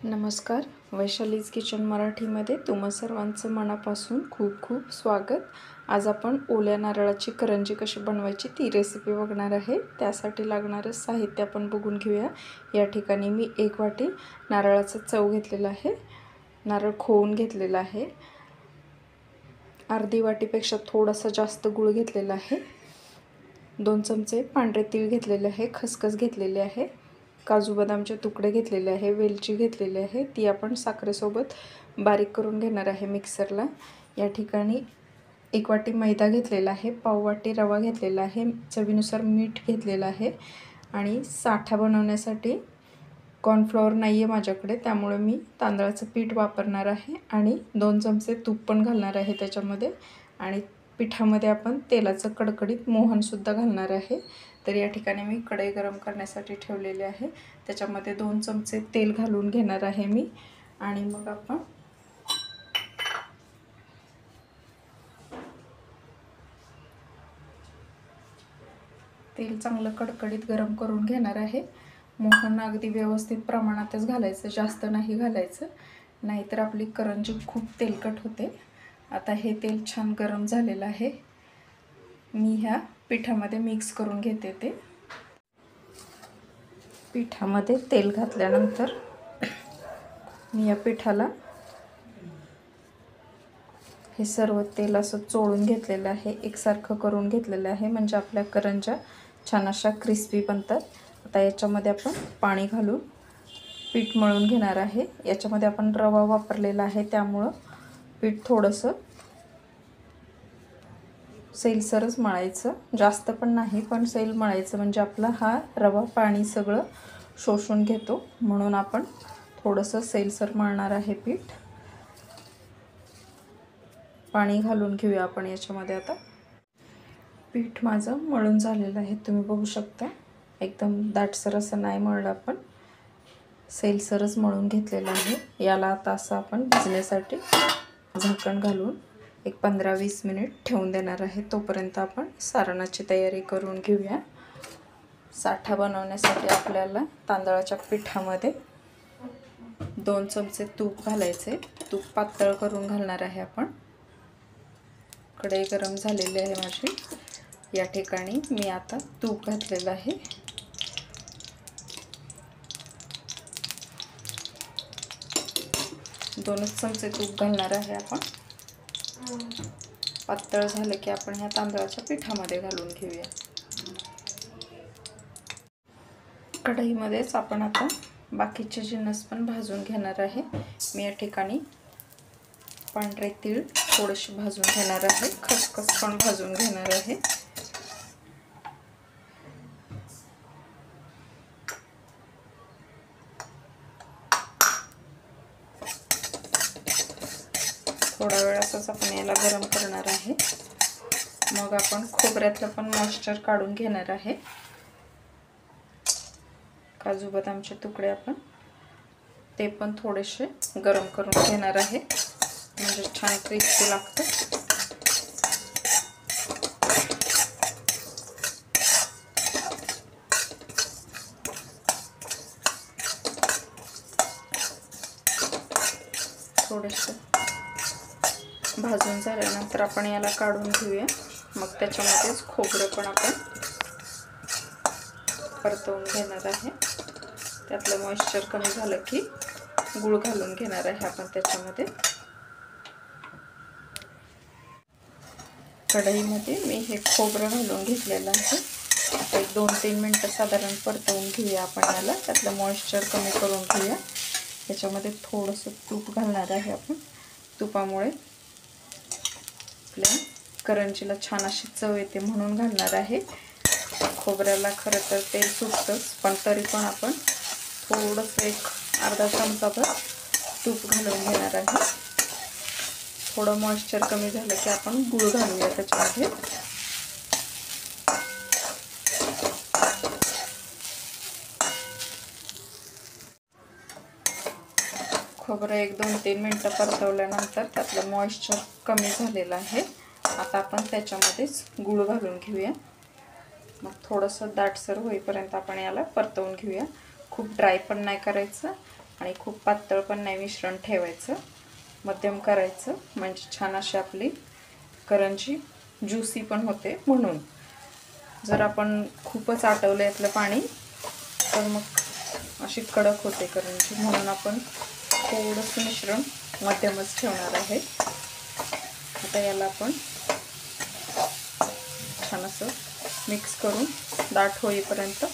नमस्कार, वैशालीज किचन मराठीमध्ये तुम्हा सर्वांचं मनापासून खूप खूप स्वागत। आज आपण ओल्या नारळाची करंजी कशी बनवायची ती रेसिपी बघणार आहे। त्यासाठी लागणारे साहित्य आपण बघून घेऊया। या ठिकाणी मी 1 वाटी नारळाचा चव घेतलेला आहे, नारळ खोवून घेतलेला आहे। अर्धी वाटीपेक्षा थोडासा जास्त गूळ घेतलेला आहे। 2 चमचे पांढरे तीळ घेतलेले आहे, खसखस घेतलेले आहे, काजू बदामचे तुकडे घेतलेले आहे, वेलची घेतलेली आहे, ती आपण साखरेसोबत बारीक करून घेणार आहे मिक्सरला। या ठिकाणी 1 वाटी मैदा घेतलेला आहे, पाव वाटी रवा घेतलेला आहे, चवीनुसार मीठ घेतलेलं आहे आणि साठा बनवण्यासाठी कॉर्नफ्लॉवर नाही आहे माझ्याकडे, त्यामुळे मी तांदळाचं पीठ वापरणार आहे आणि 2 चमचे तूप पण घालणार आहे त्याच्यामध्ये आणि पिठामध्ये आपण तेलाचं कडकडीत मोहनसुद्धा घालणार आहे। तर या ठिकाणी मी कढई गरम करण्यासाठी ठेवलेली आहे, त्याच्यामध्ये 2 चमचे तेल घालून घेणार आहे मी आणि मग आपण तेल चांगलं कडकडीत गरम करून घेणार आहे। मोहन अगदी व्यवस्थित प्रमाणातच घालायचं, जास्त नाही घालायचं, नाहीतर आपली करंजी खूप तेलकट होते। आता हे तेल छान गरम झालेलं आहे, मी ह्या पिठामध्ये मिक्स करून घेते। ते पिठामध्ये तेल घातल्यानंतर मी या पिठाला हे सर्व तेल असं चोळून घेतलेलं आहे, एकसारखं करून घेतलेलं आहे, म्हणजे आपल्या करंज्या छान अशा क्रिस्पी बनतात। आता याच्यामध्ये आपण पाणी घालून पीठ मळून घेणार आहे। याच्यामध्ये आपण रवा वापरलेला आहे, त्यामुळं पीठ थोडंसं सैलसरच मळायचं, जास्त पण नाही, पण सैल मळायचं, म्हणजे आपला हा रवा पाणी सगळं शोषून घेतो, म्हणून आपण थोडंसं सैलसर मळणार आहे पीठ। पाणी घालून घेऊया आपण याच्यामध्ये। आता पीठ माझं मळून झालेलं आहे, तुम्ही बघू शकता, एकदम दाटसर असं नाही मळलं, आपण सैलसरच मळून घेतलेलं आहे। याला आता असं आपण भिजण्यासाठी झाकण घालून एक 15-20 मिनिट ठेवून देणार आहे। तोपर्यंत आपण सारणाची तयारी करून घेऊया। साठा बनवण्यासाठी आपल्याला तांदळाच्या पिठामध्ये 2 चमचे तूप घालायचे, तूप पातळ करून घालणार आहे आपण। कढई गरम झालेली आहे माझी, या ठिकाणी मी आता तूप घातलेलं आहे। दोनच चमचे तूप घालणार आहे आपण। पातळ झालं की आपण ह्या तांदळाच्या पिठामध्ये घालून घेऊया। कढईमध्येच आपण आता बाकीचे जिन्नस पण भाजून घेणार आहे। मी या ठिकाणी पांढरे तीळ थोडेसे भाजून घेणार आहे, खसखस पण भाजून घेणार आहे। थोडा वेळ असंच आपण याला गरम करणार आहे। मग आपण खोबऱ्यातलं पण मॉइश्चर काढून घेणार आहे। काजू बदामचे तुकडे आपण ते पण थोडेसे गरम करून घेणार आहे, म्हणजे छान क्रिस्पी लागतं। थोडेसे भाजून झाल्यानंतर आपण याला काढून घेऊया। मग त्याच्यामध्येच खोबरं पण आपण परतवून घेणार आहे। त्यातलं मॉइश्चर कमी झालं की गूळ घालून घेणार आहे आपण त्याच्यामध्ये। कढईमध्ये मी हे खोबरं घालून घेतलेलं आहे। आता एक 2-3 मिनिटं साधारण परतवून घेऊया आपण याला, त्यातलं मॉइश्चर कमी करून घेऊया। त्याच्यामध्ये थोडंसं तूप घालणार आहे आपण, तुपामुळे आपल्या करंजीला छान अशी चव येते म्हणून घालणार आहे। खोबऱ्याला खरं तर तेल सुटतंच, पण तरी पण आपण थोडंसं एक अर्धा चमचाभर तूप घालून घेणार आहे। थोडं मॉइश्चर कमी झालं की आपण गूळ घालूया त्याच्यामध्ये। खोबरं एक 2-3 मिनिटं परतवल्यानंतर त्यातलं मॉइश्चर कमी झालेलं आहे। आता आपण त्याच्यामध्येच गूळ घालून घेऊया। मग थोडंसं दाटसर होईपर्यंत आपण याला परतवून घेऊया। खूप ड्राय पण नाही करायचं आणि खूप पातळ पण नाही मिश्रण ठेवायचं, मध्यम करायचं, म्हणजे छान अशी आपली करंजी ज्युसी पण होते. म्हणून जर आपण खूपच आटवलं यातलं पाणी तर मग अशी कडक होते करंजी, म्हणून आपण थोडंसं मिश्रण मध्यमच ठेवणार आहे. आता याला आपण छान असं मिक्स करून दाट होईपर्यंत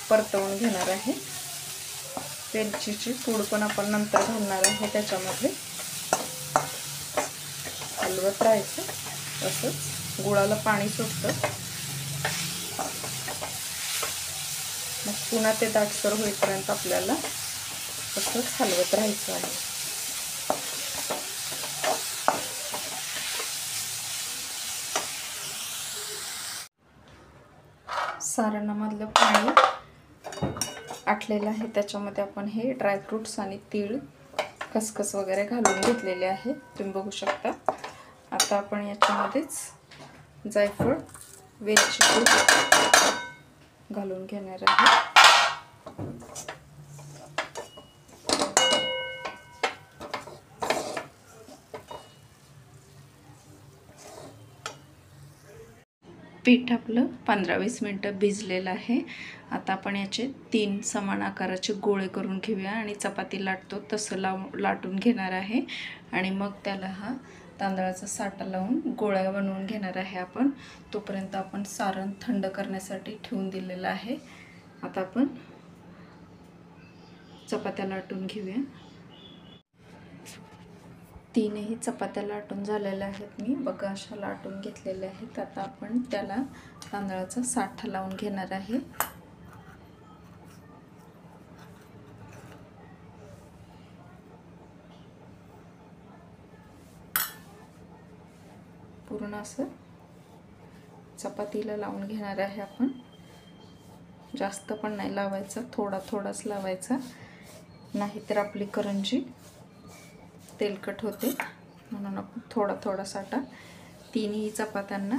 परतवून घेणार आहे. वेलचीची पूड पण आपण नंतर घालणार आहे त्याच्यामध्ये. हलवत राहायचं, तसंच गुळाला पाणी सुटतं, मग पुन्हा ते दाटसर होईपर्यंत आपल्याला तसंच हलवत राहायचं आहे. सारणामधलं पाणी आटलेलं आहे, त्याच्यामध्ये आपण हे ड्रायफ्रूट्स आणि तीळ, खसखस वगैरे घालून घेतलेले आहे, तुम्ही बघू शकता. आता आपण याच्यामध्येच जायफळ, वेलची पूड घालून घेणार आहे. पीठ आपलं 15-20 मिनटं भिजलेलं आहे. आता आपण याचे 3 समान आकाराचे गोळे करून घेऊया आणि चपाती लाटतो तसं लाटून घेणार आहे. आणि मग त्याला हा तांदळाचा साठा लावून गोळ्या बनवून घेणार आहे आपण. तोपर्यंत आपण सारण थंड करण्यासाठी ठेवून दिलेलं आहे. आता आपण चपात्या लाटून घेऊया. 3ही चपात्या लाटून झालेल्या आहेत, मी बघा अशा लाटून घेतलेल्या आहेत. आता आपण त्याला तांदळाचा साठा लावून घेणार आहे. पूर्ण असं चपातीला लावून घेणार आहे आपण. जास्त पण नाही लावायचं, थोडाच लावायचा, नाहीतर आपली करंजी तेलकट होते, म्हणून आपण थोडा साठा 3ही चपात्यांना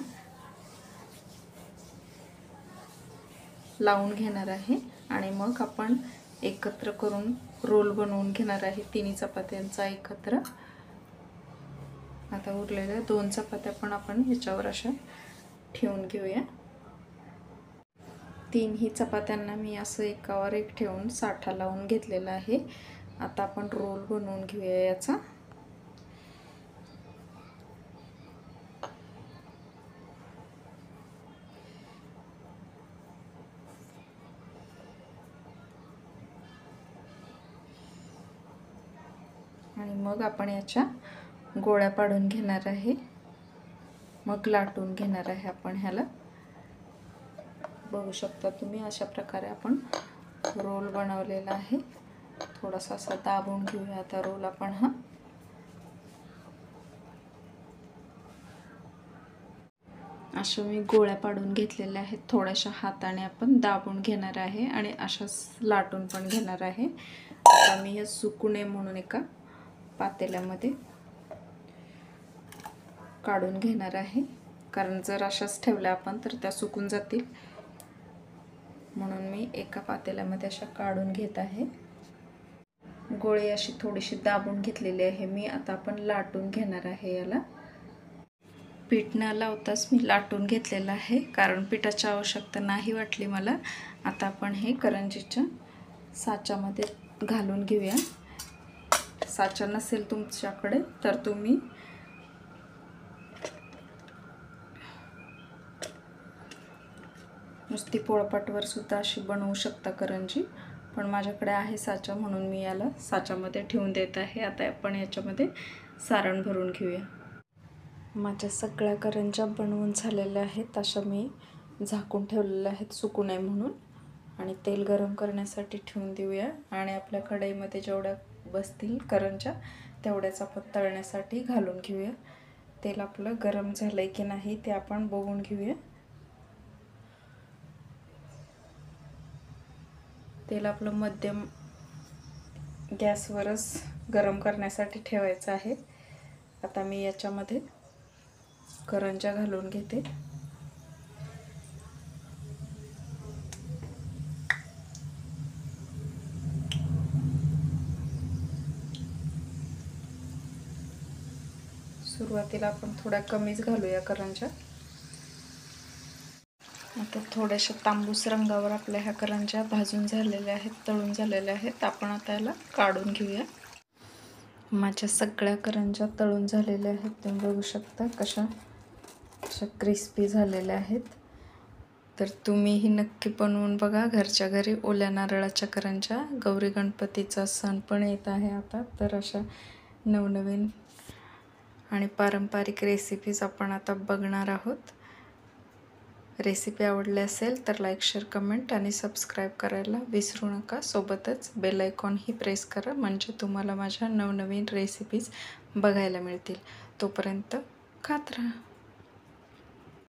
लावून घेणार आहे. आणि मग आपण एकत्र करून रोल बनवून घेणार आहे 3ही चपात्यांचा एकत्र. आता उरलेल्या 2 चपात्या पण आपण ह्याच्यावर अशा ठेवून घेऊया. 3ही चपात्यांना मी असं एकावर एक ठेवून साठा लावून घेतलेला आहे. आता आपण रोल बनवून घेऊया याचा. आणि मग आपण याच्या गोळ्या पाडून घेणार आहे, मग लाटून घेणार आहे आपण ह्याला. बघू शकता तुम्ही अशा प्रकारे आपण रोल बनवलेला आहे. थोडासा असा दाबून घेऊया आता रोल आपण. हा अशा मी गोळ्या पाडून घेतलेल्या आहेत. थोड्याशा हाताने आपण दाबून घेणार आहे आणि अशाच लाटून पण घेणार आहे. आता मी हे सुकू नये म्हणून एका पातेल्यामध्ये काढून घेणार आहे, कारण जर अशाच ठेवल्या आपण तर त्या सुकून जातील, म्हणून मी एका पातेल्यामध्ये अशा काढून घेत आहे. गोळी अशी थोडीशी दाबून घेतलेली आहे मी. आता आपण लाटून घेणार आहे याला. पीठ न लावताच मी लाटून घेतलेलं आहे, कारण पिठाची आवश्यकता नाही वाटली मला. आता आपण हे करंजीच्या साच्यामध्ये घालून घेऊया. साचा नसेल तुमच्याकडे तर तुम्ही नुसती पोळपाटवर सुद्धा अशी बनवू शकता करंजी, पण माझ्याकडे आहे साचा, म्हणून मी याला साच्यामध्ये ठेवून देत आहे. आता आपण याच्यामध्ये सारण भरून घेऊया. माझ्या सगळ्या करंज्या बनवून झालेल्या आहेत. अशा मी झाकून ठेवलेल्या आहेत सुकू नये म्हणून. आणि तेल गरम करण्यासाठी ठेवून देऊया. आणि आपल्या कढईमध्ये जेवढ्या बसतील करंज्या तेवढ्याच आपण तळण्यासाठी घालून घेऊया. तेल आपलं गरम झालंय की नाही ते आपण बघून घेऊया. तेल आपलं मध्यम गॅसवरच गरम करण्यासाठी ठेवायचं आहे. आता मी याच्यामध्ये करंज्या घालून घेते. सुरुवातीला आपण थोड्या कमीच घालूया करंज्या. आता थोड्याशा तांबूस रंगावर आपल्या ह्या करंज्या भाजून झालेल्या आहेत, तळून झालेल्या आहेत. आपण आता याला काढून घेऊया. माझ्या सगळ्या करंज्या तळून झालेल्या आहेत. तुम्ही बघू शकता कशा क्रिस्पी झालेल्या आहेत. तर तुम्हीही नक्की बनवून बघा घरच्या घरी. ओल्या नारळाच्या करंज्या. गौरी गणपतीचा सण पण येत आहे आता, तर अशा नवनवीन आणि पारंपरिक रेसिपीज आपण आता बघणार आहोत. रेसिपी आवडली असेल तर लाईक, शेअर, कमेंट आणि सबस्क्राईब करायला विसरू नका. सोबतच बेल आयकॉनही प्रेस करा, म्हणजे तुम्हाला माझ्या नवनवीन रेसिपीज बघायला मिळतील. तोपर्यंत खात राहा.